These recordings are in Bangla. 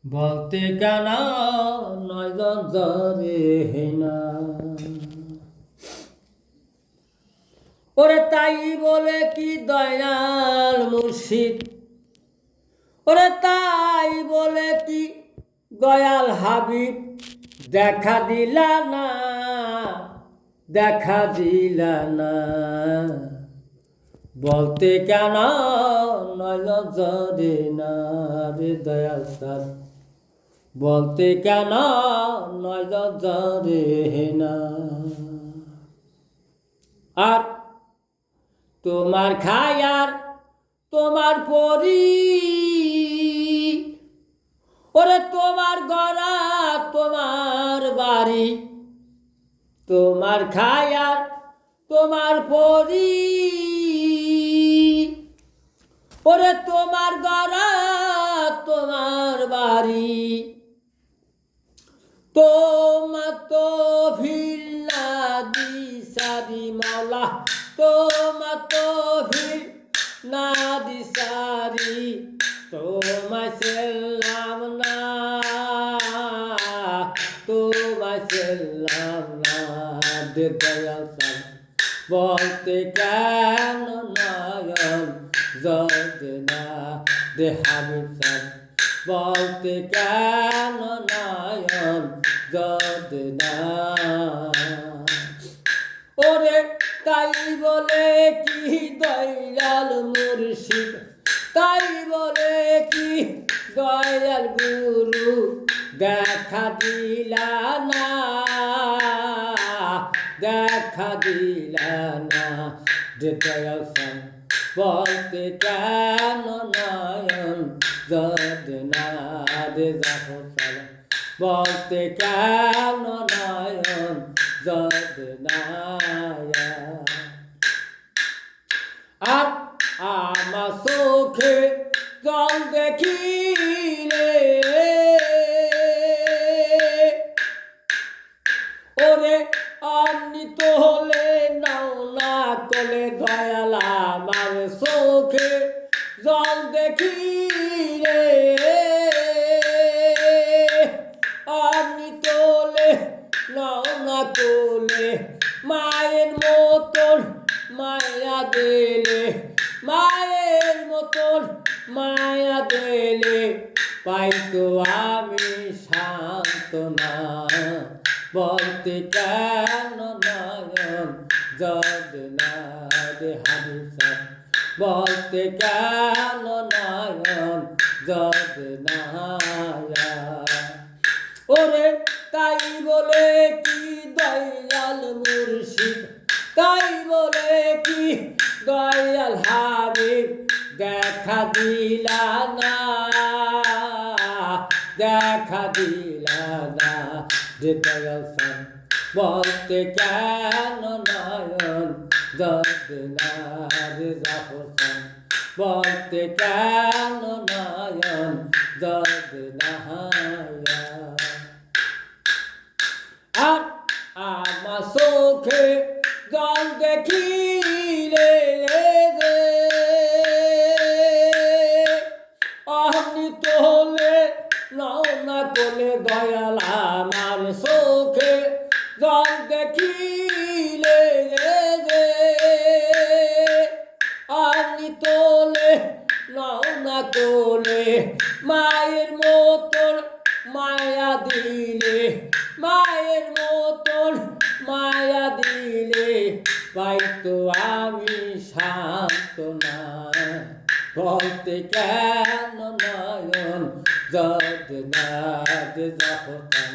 বলতে কেন নয়জন জরে না ওরে তাই বলে কি দয়াল মুর্শিদ, ওরে তাই বলে কি দয়াল হাবিব দেখা দিলা না, দেখা দিলা না। বলতে কেন নয়জন জরে না রে দয়াল সার, বলতে কেন নয়জন জরে না। আর তোমার খায়ার তোমার পরি, ওরে তোমার গড়া তোমার বাড়ি, তোমার খায়ার তোমার পরি, ওরে তোমার গড়া তোমার বাড়ি। তোমার তো ভিল্লা দিশারি মাওলা, তোমার তো ভিল না দিশারি, তোমায় সেলাম না, তোমায় সেলাম না দে দয়াল সার। বলতে কেন নয়ন জরে না দে হাবিব সার, বলতে কেন নয়ন জরে না। ওরে তাই বলে কি দয়াল মুর্শিদ, তাই বলে কি দয়াল গুরু দেখা দিলা না, দেখা দিলা না যে দয়াল সার। বলতে কেন নয়ন জরে না রে জাফর সার, বলতে কেন নয়ন জরে না। আর আমার চোখে জল দেখিলে, ওরে অমৃত হলে নাও না তোলে দয়াল আমার চোখে জল দেখিলে, অমৃত হলে নাও না তোলে মায়ের মতন মায়া দিলে, মায়ের মতন মায়া দিলে পাইতো আমি সান্ত্বনা। বলতে কেন নয়ন জরে না রে হাবিব সার, বলতে কেন নয়ন জরে না। ওরে তাই বলে কি দয়াল মুর্শিদ, তাই বলে কি দয়াল হাবিব দেখা দিলা না, দেখা দিলা না যে দয়াল সার। বলতে কেন নয়ন জরে না রে জাফর সার, বলতে কেন নয়ন জরে না। আর আমার চোখে জল দেখিলে অমৃত হলে নাও না কোলে দয়াল আমার চোখে জল দেখিলে, অমৃত হলে নাও না কোলে মায়ের মতন মায়া দিলে, মায়ের মতন মায়া দিলে পাইতো আমি সান্ত্বনা। বলতে কেন নয়ন জরে না রে জাফর সার,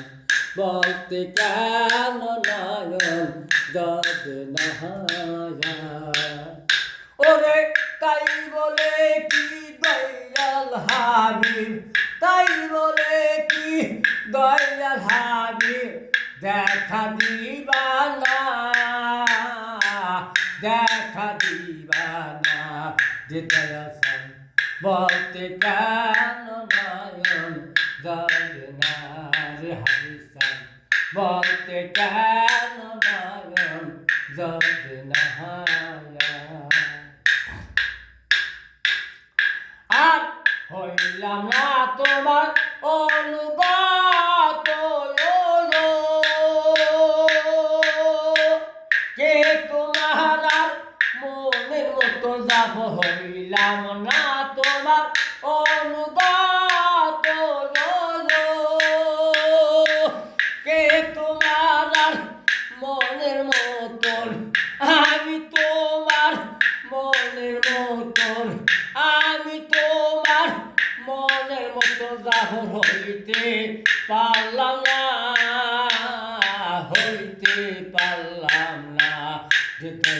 বলতে কেন নয়ন জরে না। ওরে তাই বলে কি দয়াল হাবিব, তাই বলে কি দয়াল হাবিব দেখা দিবা না, দেখা দিবা না যে দয়াল সার। বলতে কেন নয়ন জরে না রে হাবিব সার, বলতে কেন নয়ন জরে না। আর হইলাম না তোমার অনুগত কে তোমার আর মনের মতো যাব হইলাম না তোমার অনুগত কে তোমার আর মনের মতন আমি তোমার মনের মতন আমি তোমার মনের মতো যাব হইতে পারলাম না হইতে পারলাম না যেতে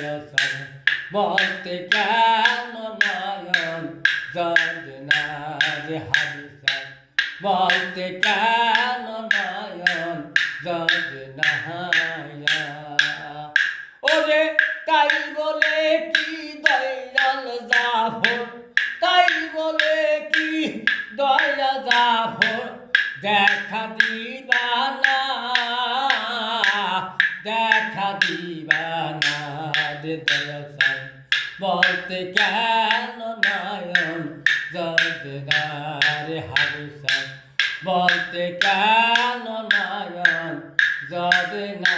বলতে কেন নয়ন জনা রে হাবিসান বলতে কেন নয়ন জনা ওরে তাই বলে কি দয়াল জাফর তাই বলে কি দয়া জাফর দেখা দিবা না দেখা দিবা না রে দয়াল বলতে কেন নয়ন জনা রে হাবিসান বলতে কেন নয়ন জনা